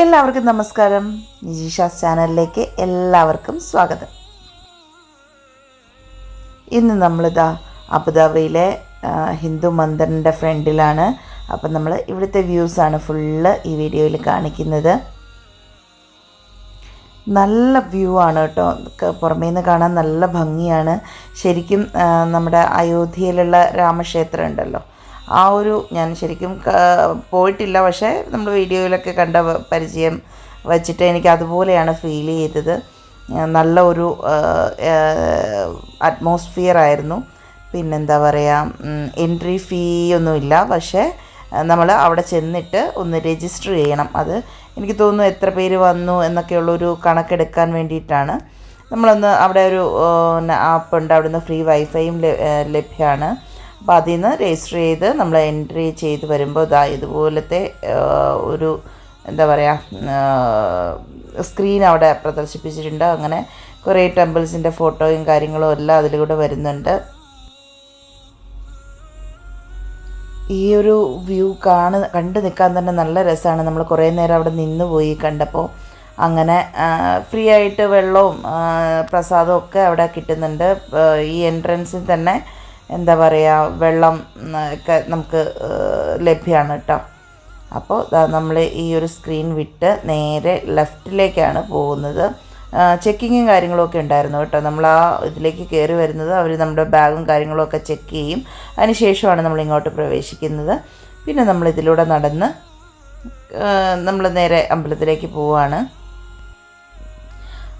എല്ലാവർക്കും നമസ്കാരം. നിജീഷാസ് ചാനലിലേക്ക് എല്ലാവർക്കും സ്വാഗതം. ഇന്ന് നമ്മളിതാ അബുദാബിയിലെ ഹിന്ദു മന്ദിറിൻ്റെ ഫ്രണ്ടിലാണ്. അപ്പം നമ്മൾ ഇവിടുത്തെ വ്യൂസാണ് ഫുള്ള് ഈ വീഡിയോയിൽ കാണിക്കുന്നത്. നല്ല വ്യൂ ആണ് കേട്ടോ. പുറമേ നിന്ന് കാണാൻ നല്ല ഭംഗിയാണ്. ശരിക്കും നമ്മുടെ അയോധ്യയിലുള്ള രാമക്ഷേത്രം ഉണ്ടല്ലോ, ആ ഒരു ഞാൻ ശരിക്കും പോയിട്ടില്ല, പക്ഷേ നമ്മൾ വീഡിയോയിലൊക്കെ കണ്ട പരിചയം വച്ചിട്ട് എനിക്ക് അതുപോലെയാണ് ഫീൽ ചെയ്തത്. നല്ല ഒരു അറ്റ്മോസ്ഫിയർ ആയിരുന്നു. പിന്നെന്താ പറയുക, എൻട്രി ഫീ ഒന്നുമില്ല, പക്ഷേ നമ്മൾ അവിടെ ചെന്നിട്ട് ഒന്ന് രജിസ്റ്റർ ചെയ്യണം. അത് എനിക്ക് തോന്നുന്നു എത്ര പേര് വന്നു എന്നൊക്കെയുള്ളൊരു കണക്കെടുക്കാൻ വേണ്ടിയിട്ടാണ്. നമ്മളൊന്ന് അവിടെ ഒരു ആപ്പ് ഉണ്ട്, അവിടെ നിന്ന് ഫ്രീ വൈഫൈയും ലഭ്യമാണ്. അപ്പോൾ അതിൽ നിന്ന് രജിസ്റ്റർ ചെയ്ത് നമ്മൾ എൻട്രി ചെയ്ത് വരുമ്പോൾ ഇതുപോലത്തെ ഒരു എന്താ പറയുക സ്ക്രീൻ അവിടെ പ്രദർശിപ്പിച്ചിട്ടുണ്ട്. അങ്ങനെ കുറേ ടെമ്പിൾസിൻ്റെ ഫോട്ടോയും കാര്യങ്ങളും എല്ലാം അതിലൂടെ വരുന്നുണ്ട്. ഈ ഒരു വ്യൂ കണ്ടു നിൽക്കാൻ തന്നെ നല്ല രസമാണ്. നമ്മൾ കുറേ നേരം അവിടെ നിന്ന് പോയി കണ്ടപ്പോൾ. അങ്ങനെ ഫ്രീ ആയിട്ട് വെള്ളവും പ്രസാദവും ഒക്കെ അവിടെ കിട്ടുന്നുണ്ട്. ഈ എൻട്രൻസിൽ തന്നെ എന്താ പറയുക വെള്ളം ഒക്കെ നമുക്ക് ലഭ്യമാണ് കേട്ടോ. അപ്പോൾ നമ്മൾ ഈ ഒരു സ്ക്രീൻ വിട്ട് നേരെ ലെഫ്റ്റിലേക്കാണ് പോകുന്നത്. ചെക്കിങ്ങും കാര്യങ്ങളൊക്കെ ഉണ്ടായിരുന്നു കേട്ടോ. നമ്മൾ ആ ഇതിലേക്ക് കയറി വരുന്നത് അവർ നമ്മുടെ ബാഗും കാര്യങ്ങളൊക്കെ ചെക്ക് ചെയ്യും. അതിന് ശേഷമാണ് നമ്മൾ ഇങ്ങോട്ട് പ്രവേശിക്കുന്നത്. പിന്നെ നമ്മൾ ഇതിലൂടെ നടന്ന് നമ്മൾ നേരെ അമ്പലത്തിലേക്ക് പോവുകയാണ്.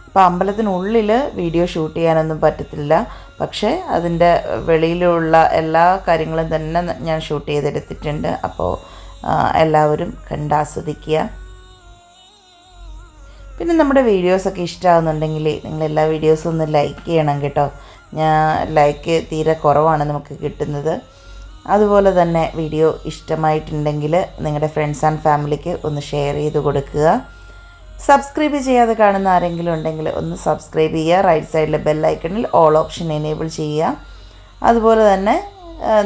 അപ്പോൾ അമ്പലത്തിനുള്ളിൽ വീഡിയോ ഷൂട്ട് ചെയ്യാനൊന്നും പറ്റത്തില്ല, പക്ഷേ അതിൻ്റെ വെളിയിലുള്ള എല്ലാ കാര്യങ്ങളും തന്നെ ഞാൻ ഷൂട്ട് ചെയ്തെടുത്തിട്ടുണ്ട്. അപ്പോൾ എല്ലാവരും കണ്ടാസ്വദിക്കുക. പിന്നെ നമ്മുടെ വീഡിയോസൊക്കെ ഇഷ്ടമാകുന്നുണ്ടെങ്കിൽ നിങ്ങളെല്ലാ വീഡിയോസും ഒന്ന് ലൈക്ക് ചെയ്യണം കേട്ടോ. ലൈക്ക് തീരെ കുറവാണ് നമുക്ക് കിട്ടുന്നത്. അതുപോലെ തന്നെ വീഡിയോ ഇഷ്ടമായിട്ടുണ്ടെങ്കിൽ നിങ്ങളുടെ ഫ്രണ്ട്സ് ആൻഡ് ഫാമിലിക്ക് ഒന്ന് ഷെയർ ചെയ്ത് കൊടുക്കുക. സബ്സ്ക്രൈബ് ചെയ്യാതെ കാണുന്ന ആരെങ്കിലും ഉണ്ടെങ്കിൽ ഒന്ന് സബ്സ്ക്രൈബ് ചെയ്യുക. റൈറ്റ് സൈഡിലെ ബെല്ലൈക്കണിൽ ഓൾ ഓപ്ഷൻ എനേബിൾ ചെയ്യുക. അതുപോലെ തന്നെ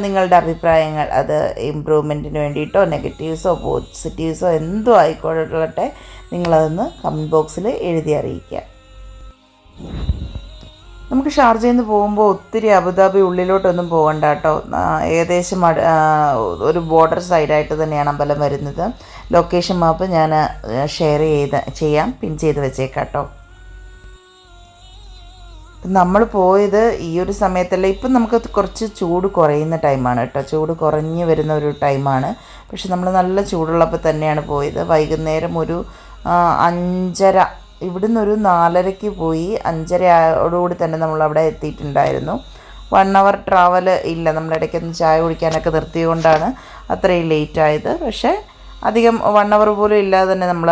നിങ്ങളുടെ അഭിപ്രായങ്ങൾ, അത് ഇമ്പ്രൂവ്മെൻറ്റിന് വേണ്ടിയിട്ടോ നെഗറ്റീവ്സോ പോസിറ്റീവ്സോ എന്തോ ആയിക്കോട്ടെ, നിങ്ങളതൊന്ന് കമൻറ്റ് ബോക്സിൽ എഴുതി അറിയിക്കുക. നമുക്ക് ഷാർജയിൽ നിന്ന് പോകുമ്പോൾ ഒത്തിരി അബുദാബി ഉള്ളിലോട്ടൊന്നും പോകണ്ട കേട്ടോ. ഏകദേശം ഒരു ബോർഡർ സൈഡായിട്ട് തന്നെയാണ് അമ്പലം വരുന്നത്. ലൊക്കേഷൻ മാപ്പ് ഞാൻ ഷെയർ ചെയ്യാം, പിൻ ചെയ്ത് വെച്ചേക്കാം കേട്ടോ. നമ്മൾ പോയത് ഈ ഒരു സമയത്തല്ല, ഇപ്പം നമുക്ക് കുറച്ച് ചൂട് കുറയുന്ന ടൈമാണ് കേട്ടോ. ചൂട് കുറഞ്ഞ് വരുന്ന ഒരു ടൈമാണ്. പക്ഷെ നമ്മൾ നല്ല ചൂടുള്ളപ്പോൾ തന്നെയാണ് പോയത്. വൈകുന്നേരം ഒരു 5:30, ഇവിടുന്ന് ഒരു 4:30 പോയി 5:30 തന്നെ നമ്മളവിടെ എത്തിയിട്ടുണ്ടായിരുന്നു. 1 hour ട്രാവൽ ഇല്ല. നമ്മളിടയ്ക്കൊന്ന് ചായ കുടിക്കാനൊക്കെ നിർത്തിയതുകൊണ്ടാണ് അത്രയും ലേറ്റായത്. പക്ഷേ അധികം 1 hour പോലും ഇല്ലാതെ തന്നെ നമ്മൾ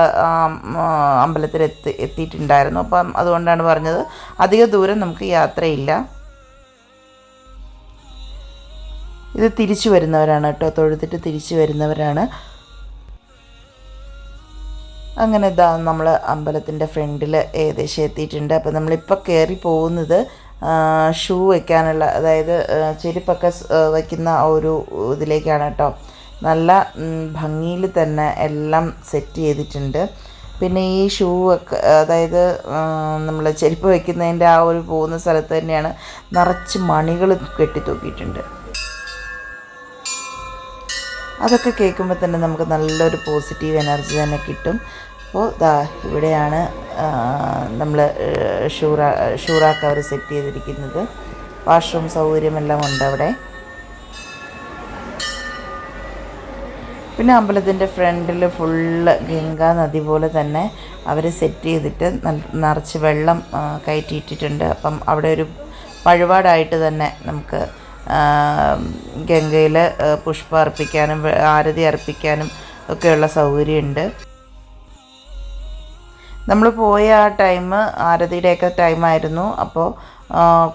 അമ്പലത്തിൽ എത്തിയിട്ടുണ്ടായിരുന്നു. അപ്പം അതുകൊണ്ടാണ് പറഞ്ഞത് അധിക ദൂരം നമുക്ക് യാത്രയില്ല. ഇത് തിരിച്ചു വരുന്നവരാണ് കേട്ടോ, തൊഴുത്തിട്ട് തിരിച്ചു വരുന്നവരാണ്. അങ്ങനെ നമ്മൾ അമ്പലത്തിൻ്റെ ഫ്രണ്ടിൽ ഏകദേശം എത്തിയിട്ടുണ്ട്. അപ്പോൾ നമ്മളിപ്പോൾ കയറി പോകുന്നത് ഷൂ വയ്ക്കാനുള്ള, അതായത് ചെരുപ്പൊക്കെ വയ്ക്കുന്ന ഒരു ഇതിലേക്കാണ് കേട്ടോ. നല്ല ഭംഗിയിൽ തന്നെ എല്ലാം സെറ്റ് ചെയ്തിട്ടുണ്ട്. പിന്നെ ഈ ഷൂ ഒക്കെ, അതായത് നമ്മൾ ചെരുപ്പ് വയ്ക്കുന്നതിൻ്റെ ആ ഒരു പോകുന്ന സ്ഥലത്ത് തന്നെയാണ് നിറച്ച് മണികൾ കെട്ടിത്തൂക്കിയിട്ടുണ്ട്. അതൊക്കെ കേൾക്കുമ്പോൾ തന്നെ നമുക്ക് നല്ലൊരു പോസിറ്റീവ് എനർജി തന്നെ കിട്ടും. അപ്പോൾ ഇവിടെയാണ് നമ്മൾ ഷൂറാക്ക് അവർ സെറ്റ് ചെയ്തിരിക്കുന്നത്. വാഷ്റൂം സൗകര്യമെല്ലാം ഉണ്ട് അവിടെ. പിന്നെ അമ്പലത്തിൻ്റെ ഫ്രണ്ടിൽ ഫുള്ള് ഗംഗാ നദി പോലെ തന്നെ അവർ സെറ്റ് ചെയ്തിട്ട് നിറച്ച് വെള്ളം കയറ്റിയിട്ടിട്ടുണ്ട്. അപ്പം അവിടെ ഒരു വഴിപാടായിട്ട് തന്നെ നമുക്ക് ഗംഗയിൽ പുഷ്പം അർപ്പിക്കാനും ആരതി അർപ്പിക്കാനും ഒക്കെയുള്ള സൗകര്യമുണ്ട്. നമ്മൾ പോയ ആ ടൈം ആരതിയുടെയൊക്കെ ടൈമായിരുന്നു. അപ്പോൾ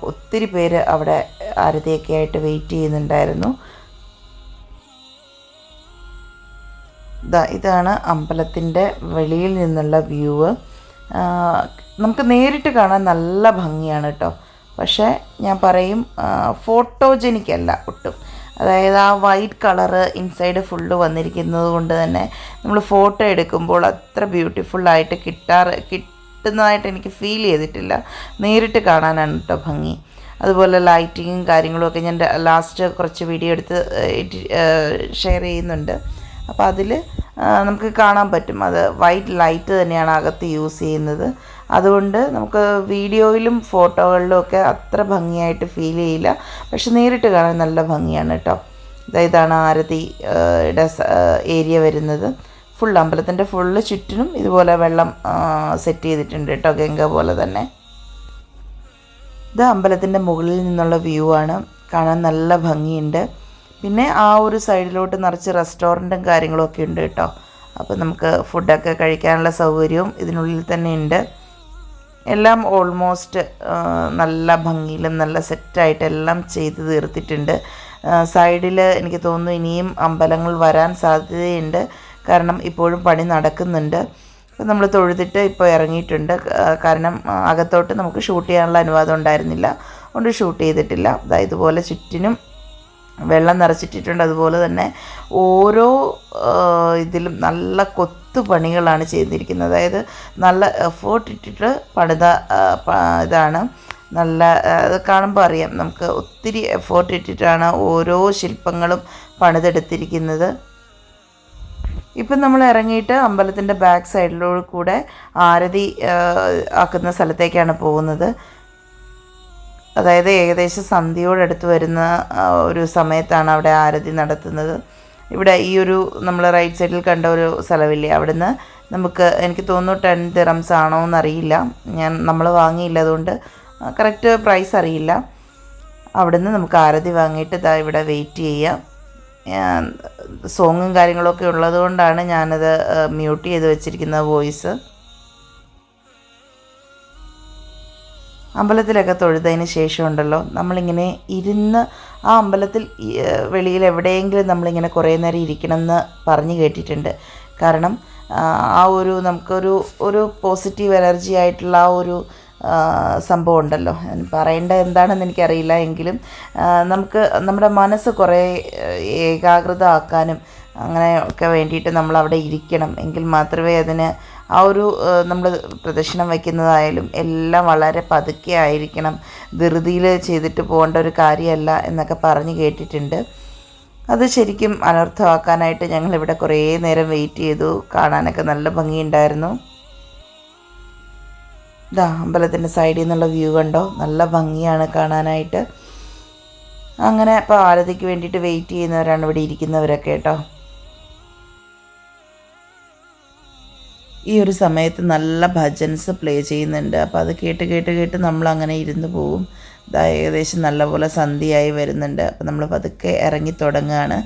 ഒത്തിരി പേര് അവിടെ ആരതിയൊക്കെ ആയിട്ട് വെയിറ്റ് ചെയ്യുന്നുണ്ടായിരുന്നു. ഇതാണ് അമ്പലത്തിൻ്റെ വെളിയിൽ നിന്നുള്ള വ്യൂ. നമുക്ക് നേരിട്ട് കാണാൻ നല്ല ഭംഗിയാണ് കേട്ടോ. പക്ഷേ ഞാൻ പറയും ഫോട്ടോജനിക് അല്ല ഒട്ടും. അതായത് ആ വൈറ്റ് കളറ് ഇൻസൈഡ് ഫുള്ള് വന്നിരിക്കുന്നത് കൊണ്ട് തന്നെ നമ്മൾ ഫോട്ടോ എടുക്കുമ്പോൾ അത്ര ബ്യൂട്ടിഫുള്ളായിട്ട് കിട്ടുന്നതായിട്ട് എനിക്ക് ഫീൽ ചെയ്തിട്ടില്ല. നേരിട്ട് കാണാനാണ് കേട്ടോ ഭംഗി. അതുപോലെ ലൈറ്റിങ്ങും കാര്യങ്ങളുമൊക്കെ ഞാൻ ലാസ്റ്റ് കുറച്ച് വീഡിയോ എടുത്ത് ഷെയർ ചെയ്യുന്നുണ്ട്. അപ്പോൾ അതിൽ നമുക്ക് കാണാൻ പറ്റും അത് വൈറ്റ് ലൈറ്റ് തന്നെയാണ് അകത്ത് യൂസ് ചെയ്യുന്നത്. അതുകൊണ്ട് നമുക്ക് വീഡിയോയിലും ഫോട്ടോകളിലും ഒക്കെ അത്ര ഭംഗിയായിട്ട് ഫീൽ ചെയ്യില്ല. പക്ഷെ നേരിട്ട് കാണാൻ നല്ല ഭംഗിയാണ് കേട്ടോ. ഇതാണ് ആരതിയുടെ ഏരിയ വരുന്നത്. ഫുൾ അമ്പലത്തിൻ്റെ ഫുള്ള് ചുറ്റിനും ഇതുപോലെ വെള്ളം സെറ്റ് ചെയ്തിട്ടുണ്ട് കേട്ടോ, ഗംഗ പോലെ തന്നെ. ഇത് അമ്പലത്തിൻ്റെ മുകളിൽ നിന്നുള്ള വ്യൂ ആണ്. കാണാൻ നല്ല ഭംഗിയുണ്ട്. പിന്നെ ആ ഒരു സൈഡിലോട്ട് നിറച്ച് റെസ്റ്റോറൻറ്റും കാര്യങ്ങളൊക്കെ ഉണ്ട് കേട്ടോ. അപ്പോൾ നമുക്ക് ഫുഡൊക്കെ കഴിക്കാനുള്ള സൗകര്യവും ഇതിനുള്ളിൽ തന്നെ ഉണ്ട്. എല്ലാം ഓൾമോസ്റ്റ് നല്ല ഭംഗിയിലും നല്ല സെറ്റായിട്ട് എല്ലാം ചെയ്ത് തീർത്തിട്ടുണ്ട്. സൈഡിൽ എനിക്ക് തോന്നുന്നു ഇനിയും അമ്പലങ്ങൾ വരാൻ സാധ്യതയുണ്ട്. കാരണം ഇപ്പോഴും പണി നടക്കുന്നുണ്ട്. അപ്പോൾ നമ്മൾ തൊഴുതിട്ട് ഇപ്പോൾ ഇറങ്ങിയിട്ടുണ്ട്. കാരണം അകത്തോട്ട് നമുക്ക് ഷൂട്ട് ചെയ്യാനുള്ള അനുവാദം ഉണ്ടായിരുന്നില്ല, അതുകൊണ്ട് ഷൂട്ട് ചെയ്തിട്ടില്ല. ഇതുപോലെ ചുറ്റിനും വെള്ളം നിറച്ചിട്ടിട്ടുണ്ട്. അതുപോലെ തന്നെ ഓരോ ഇതിലും നല്ല കൊത്തുപണികളാണ് ചെയ്തിരിക്കുന്നത്. അതായത് നല്ല എഫേർട്ട് ഇട്ടിട്ട് പണിത ഇതാണ്. നല്ല അത് കാണുമ്പോൾ അറിയാം നമുക്ക് ഒത്തിരി എഫേർട്ട് ഇട്ടിട്ടാണ് ഓരോ ശില്പങ്ങളും പണിതെടുത്തിരിക്കുന്നത്. ഇപ്പം നമ്മൾ ഇറങ്ങിയിട്ട് അമ്പലത്തിൻ്റെ ബാക്ക് സൈഡിലൂടെ കൂടെ ആരതി ആക്കുന്ന സ്ഥലത്തേക്കാണ് പോകുന്നത്. അതായത് ഏകദേശം സന്ധ്യയോടടുത്ത് വരുന്ന ഒരു സമയത്താണ് അവിടെ ആരതി നടത്തുന്നത്. ഇവിടെ ഈ ഒരു നമ്മൾ റൈറ്റ് സൈഡിൽ കണ്ട ഒരു സ്ഥലമില്ലേ, അവിടുന്ന് നമുക്ക് എനിക്ക് തോന്നുന്നു 10 dirhams ആണോ എന്നറിയില്ല, നമ്മൾ വാങ്ങിയില്ല, അതുകൊണ്ട് കറക്റ്റ് പ്രൈസ് അറിയില്ല. അവിടുന്ന് നമുക്ക് ആരതി വാങ്ങിയിട്ട് ഇവിടെ വെയിറ്റ് ചെയ്യാം. സോങ്ങും കാര്യങ്ങളൊക്കെ ഉള്ളത് കൊണ്ടാണ് ഞാനത് മ്യൂട്ട് ചെയ്ത് വെച്ചിരിക്കുന്ന വോയിസ്. അമ്പലത്തിലൊക്കെ തൊഴുതതിന് ശേഷം ഉണ്ടല്ലോ നമ്മളിങ്ങനെ ഇരുന്ന് ആ അമ്പലത്തിൽ വെളിയിൽ എവിടെയെങ്കിലും നമ്മളിങ്ങനെ കുറേ നേരം ഇരിക്കണം എന്ന് പറഞ്ഞു കേട്ടിട്ടുണ്ട്. കാരണം ആ ഒരു നമുക്കൊരു പോസിറ്റീവ് എനർജി ആയിട്ടുള്ള ആ ഒരു സംഭവം ഉണ്ടല്ലോ, പറയേണ്ടത് എന്താണെന്ന് എനിക്കറിയില്ല. എങ്കിലും നമുക്ക് നമ്മുടെ മനസ്സ് കുറേ ഏകാഗ്രത ആക്കാനും അങ്ങനെയൊക്കെ വേണ്ടിയിട്ട് നമ്മളവിടെ ഇരിക്കണം. എങ്കിൽ മാത്രമേ അതിന് ആ ഒരു നമ്മൾ പ്രദക്ഷിണം വയ്ക്കുന്നതായാലും എല്ലാം വളരെ പതുക്കെ ആയിരിക്കണം, ധൃതിയിൽ ചെയ്തിട്ട് പോകേണ്ട ഒരു കാര്യമല്ല എന്നൊക്കെ പറഞ്ഞു കേട്ടിട്ടുണ്ട്. അത് ശരിക്കും അനർത്ഥമാക്കാനായിട്ട് ഞങ്ങളിവിടെ കുറേ നേരം വെയിറ്റ് ചെയ്തു. കാണാനൊക്കെ നല്ല ഭംഗിയുണ്ടായിരുന്നു. അമ്പലത്തിൻ്റെ സൈഡിൽ നിന്നുള്ള വ്യൂ കണ്ടോ, നല്ല ഭംഗിയാണ് കാണാനായിട്ട്. അങ്ങനെ ഇപ്പോൾ ആരതിക്ക് വേണ്ടിയിട്ട് വെയിറ്റ് ചെയ്യുന്നവരാണ് ഇവിടെ ഇരിക്കുന്നവരൊക്കെ കേട്ടോ. ഈ ഒരു സമയത്ത് നല്ല ഭജൻസ് പ്ലേ ചെയ്യുന്നുണ്ട്. അപ്പോൾ അത് കേട്ട് നമ്മളങ്ങനെ ഇരുന്ന് പോവും. ഏകദേശം നല്ലപോലെ സന്ധ്യയായി വരുന്നുണ്ട്. അപ്പോൾ നമ്മൾ പതുക്കെ ഇറങ്ങി തുടങ്ങുകയാണ്.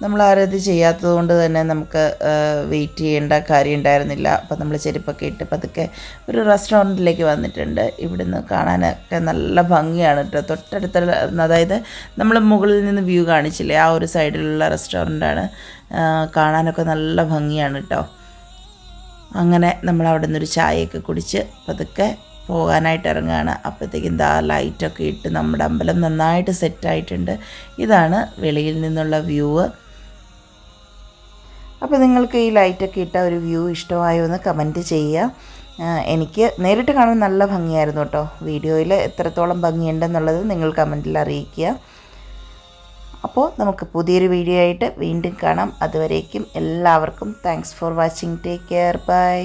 നമ്മൾ ആരതി ചെയ്യാത്തത് കൊണ്ട് തന്നെ നമുക്ക് വെയിറ്റ് ചെയ്യേണ്ട കാര്യം ഉണ്ടായിരുന്നില്ല. അപ്പോൾ നമ്മൾ ചെരുപ്പൊക്കെ ഇട്ട് പതുക്കെ ഒരു റെസ്റ്റോറൻറ്റിലേക്ക് വന്നിട്ടുണ്ട്. ഇവിടുന്ന് കാണാനൊക്കെ നല്ല ഭംഗിയാണ് കേട്ടോ. തൊട്ടടുത്തുള്ള, അതായത് നമ്മൾ മുകളിൽ നിന്ന് വ്യൂ കാണിച്ചില്ലേ, ആ ഒരു സൈഡിലുള്ള റെസ്റ്റോറൻറ്റാണ്. കാണാനൊക്കെ നല്ല ഭംഗിയാണ് കേട്ടോ. അങ്ങനെ നമ്മൾ അവിടെ നിന്നൊരു ചായയൊക്കെ കുടിച്ച് പതുക്കെ പോകാനായിട്ട് ഇറങ്ങുകയാണ്. അപ്പോഴത്തേക്കും ലൈറ്റൊക്കെ ഇട്ട് നമ്മുടെ അമ്പലം നന്നായിട്ട് സെറ്റായിട്ടുണ്ട്. ഇതാണ് വെളിയിൽ നിന്നുള്ള വ്യൂ. അപ്പോൾ നിങ്ങൾക്ക് ഈ ലൈറ്റൊക്കെ ഇട്ട ഒരു വ്യൂ ഇഷ്ടമായോ എന്ന് കമൻറ്റ് ചെയ്യുക. എനിക്ക് നേരിട്ട് കാണാൻ നല്ല ഭംഗിയായിരുന്നു കേട്ടോ. വീഡിയോയിൽ എത്രത്തോളം ഭംഗിയുണ്ടെന്നുള്ളത് നിങ്ങൾ കമൻറ്റിൽ അറിയിക്കുക. അപ്പോൾ നമുക്ക് പുതിയൊരു വീഡിയോ ആയിട്ട് വീണ്ടും കാണാം. അതുവരേക്കും എല്ലാവർക്കും thanks for watching. Take care. By.